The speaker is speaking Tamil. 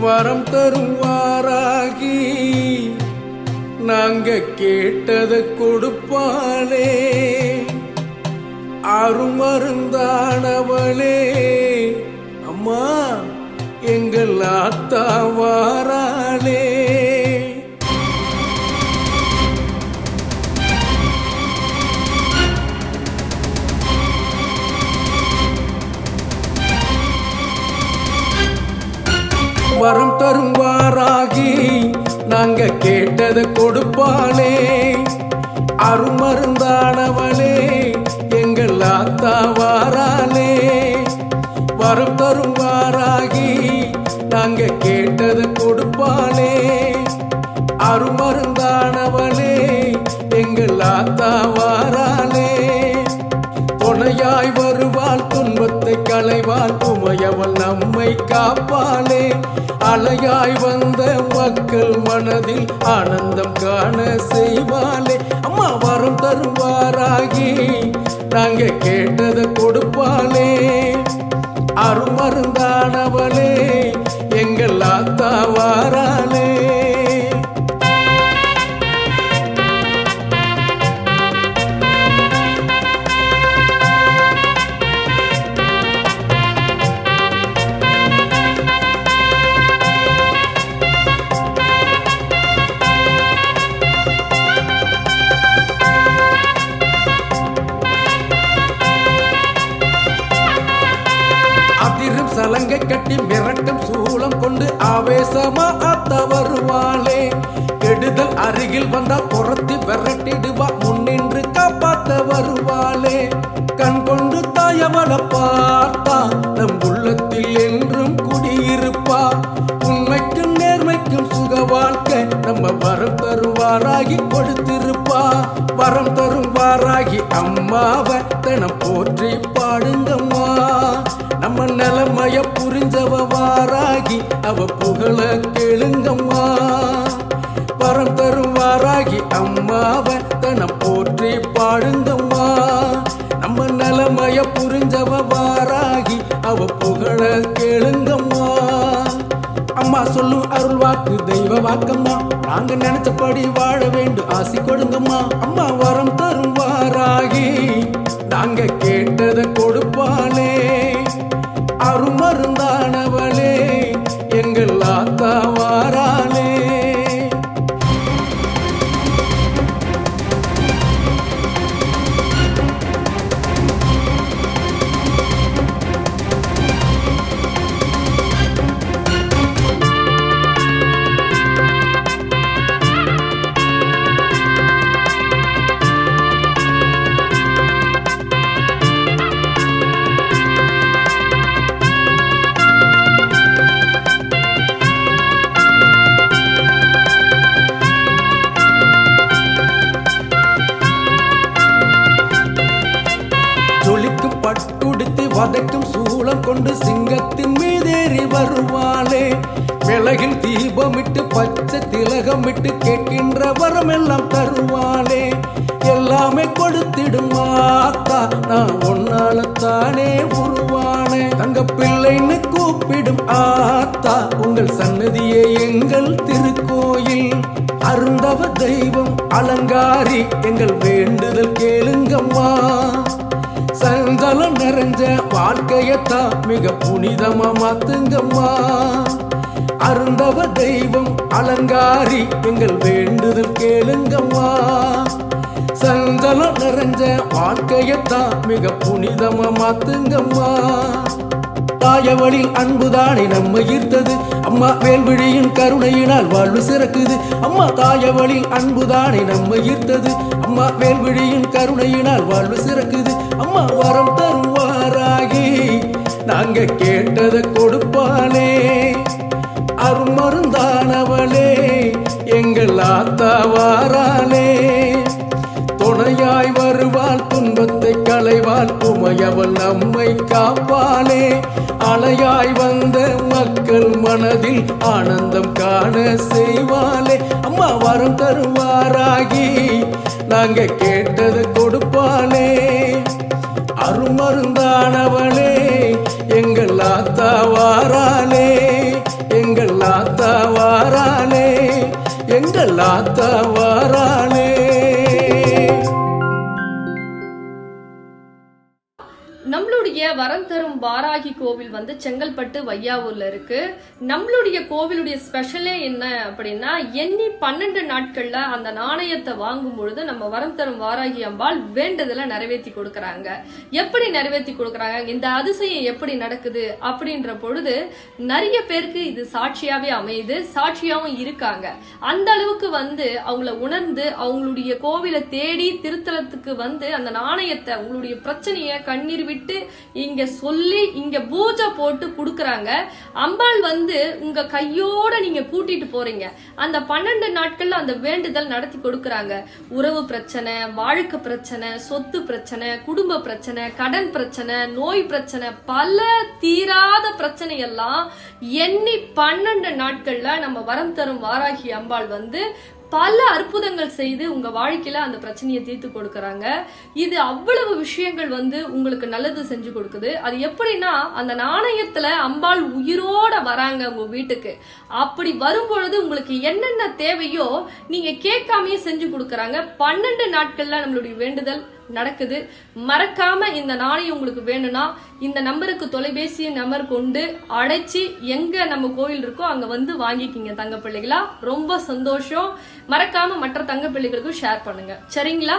வரம் தருவாராகி நாங்க கேட்டதை கொடுப்பாளே அருமருந்தானவளே அம்மா எங்கள் ஆத்தா வாராளே. வரம் தருவாராகி நாங்க கேட்டதை கொடுப்பாளே அருமருந்தானவளே எங்கள் ஆத்தா வாராளே. வரம் தருவாராகி நாங்க கேட்டதை கொடுப்பாளே அருமருந்தானவளே எங்கள் ஆத்தா வாராளே. துணையாய் வருவாள் துன்பத்தை களைவாள் உமையவள் நம்மை காப்பாளே. அலையாய் வந்த மக்கள் மனதில் ஆனந்தம் காண செய்வாளே. அம்மா வரம் தருவாராகி நாங்க கேட்டதை கொடுப்பாளே அருமருந்தானவளே எங்கள் ஆத்தா வாராளே. சலங்கை கட்டி மிரட்டும் சூளம் கொண்டு ஆவேசமா ஆத்தா வருவாளே. கெடுதல் அருகில் வந்தா புறத்தி விரட்டிடுவா முன்னின்று காப்பாத்த வருவாளே. கண் கொண்டு தாயவள பார்த்தா நம் உள்ளத்தில் என்றும் குடியிருப்பா. உண்மைக்கும் நேர்மைக்கும் சுக வாழ்க்கை நம்ம வரம் தருவாராகி கொடுத்திருப்பா. வரம் தருவாராகி அம்மாவை தினம் போற்றி பாடுங்கம்மா. நம்ம நிலைமைய புரிஞ்சவ வாராகி அவ புகழ கேளுங்கம்மா. வரம் தருவாராகி அம்மாவை தினம் போற்றி பாடுங்கம்மா. நம்ம நிலைமைய புரிஞ்சவ வாராகி அவ புகழ கேளுங்கம்மா. அம்மா சொல்லும் அருள் வாக்கு தெய்வ வாக்கம்மா. நாங்க நினைச்சபடி வாழ வேண்டும் ஆசி கொடுங்கம்மா. அம்மா வரம் தருவாராகி நாங்க கேட்டதை கொடுப்பாளே அருமருந்தானவளே எங்கள் ஆத்தா வாராளே. பட்டுடுத்து வதைக்கும் சூளம் கொண்டு சிங்கத்தின் மீதேறி வருவாளே. விலகில் தீபமிட்டு பச்சை திலகமிட்டு கேட்கின்ற வரம் எல்லாம் தருவாளே. எல்லாமே கொடுத்திடும் ஆத்தா நான் ஒன்னாலத்தானே உருவானே. தங்க பிள்ளைன்னு கூப்பிடும் ஆத்தா உங்கள் சன்னதியே எங்கள் திருக்கோயில். அருந்தவ தெய்வம் அலங்காரி எங்கள் வேண்டுதல் கேளுங்கம்மா. சஞ்சலம் நிறைஞ்ச வாழ்க்கையத்தான் மிக புனிதமா மாத்துங்கம்மா. அருந்தவ தெய்வம் அலங்காரி எங்கள் வேண்டுதல் கேளுங்கம்மா. சஞ்சலம் நிறைஞ்ச வாழ்க்கையத்தான் மிக புனிதமா மாத்துங்கம்மா. தாயவளில் அன்புதானே நம்ம ஈர்த்தது. அம்மா வேல்விழியின் கருணையினால் வாழ்வு சிறக்குது. அம்மா தாயவளில் அன்புதானே நம்ம ஈர்த்தது. அம்மா வேல்விழியின் கருணையினால் வாழ்வு சிறக்குது. அம்மா வரம் தருவாராகி நாங்க கேட்டதை கொடுப்பாளே அருமருந்தானவளே எங்கள் ஆத்தா வாராளே. துணையாய் வருவாள் துன்பத்தை களைவாள் உமையவள் நம்மை காப்பாளே. அலையாய் வந்த மக்கள் மனதில் ஆனந்தம் காண செய்வாளே. அம்மா வரம் தருவாராகி நாங்க கேட்டதை கொடுப்பாளே அருமருந்தானவளே எங்கள் ஆத்தா வாராளே எங்கள் ஆத்தா வாராளே. நம்மளுடைய வரம் தரும் வாராகி கோவில் வந்து செங்கல்பட்டு வையாவூர்ல இருக்கு. நம்மளுடைய கோவிலுடைய ஸ்பெஷலே என்ன அப்படின்னா, எண்ணி 12 நாட்கள்ல அந்த நாணயத்தை வாங்கும் பொழுது நம்ம வரம் தரும் வாராகி அம்பாள் வேண்டுதலை நிறைவேற்றி கொடுக்கறாங்க. எப்படி நிறைவேற்றி கொடுக்கறாங்க, இந்த அதிசயம் எப்படி நடக்குது அப்படின்ற பொழுது நிறைய பேருக்கு இது சாட்சியாவே அமையுது, சாட்சியாவும் இருக்காங்க. அந்த அளவுக்கு வந்து அவங்கள உணர்ந்து அவங்களுடைய கோவிலை தேடி திருத்தலத்துக்கு வந்து அந்த நாணயத்தை உங்களுடைய பிரச்சனைய கண்ணீர் விட்டு இங்க சொல்லி இங்க பூஜை போட்டு குடுக்கறாங்க. அம்பாள் வந்து உங்க கையோட நீங்க கூட்டிட்டு போறீங்க. அந்த 12 நாட்கள்ல அந்த வேண்டுதல் நடத்தி கொடுக்கறாங்க. உறவு பிரச்சனை, வாழ்க்கை பிரச்சனை, சொத்து பிரச்சனை, குடும்ப பிரச்சனை, கடன் பிரச்சனை, நோய் பிரச்சனை, பல தீராத பிரச்சனை எல்லாம் எண்ணி 12 நாட்கள்ல நம்ம வரம் தரும் வாராகி அம்பாள் வந்து பல அற்புதங்கள் செய்து உங்க வாழ்க்கையில அந்த பிரச்சனையை தீர்த்து கொடுக்கறாங்க. இது அவ்வளவு விஷயங்கள் வந்து உங்களுக்கு நல்லது செஞ்சு கொடுக்குது. அது எப்படின்னா, அந்த நாணயத்துல அம்பாள் உயிரோட வராங்க உங்க வீட்டுக்கு. அப்படி வரும்பொழுது உங்களுக்கு என்னென்ன தேவையோ நீங்க கேட்காமயே செஞ்சு கொடுக்கறாங்க. 12 நாட்கள்ல நம்மளுடைய வேண்டுதல் நடக்குது. மறக்காம இந்த நாணயம் உங்களுக்கு வேணும்னா இந்த நம்பருக்கு தொலைபேசி நம்பர் கொண்டு அழைச்சி எங்க நம்ம கோயில் இருக்கோ அங்க வந்து வாங்கிக்கிங்க தங்க பிள்ளைகளா. ரொம்ப சந்தோஷம். மறக்காம மற்ற தங்க பிள்ளைகளுக்கும் ஷேர் பண்ணுங்க, சரிங்களா?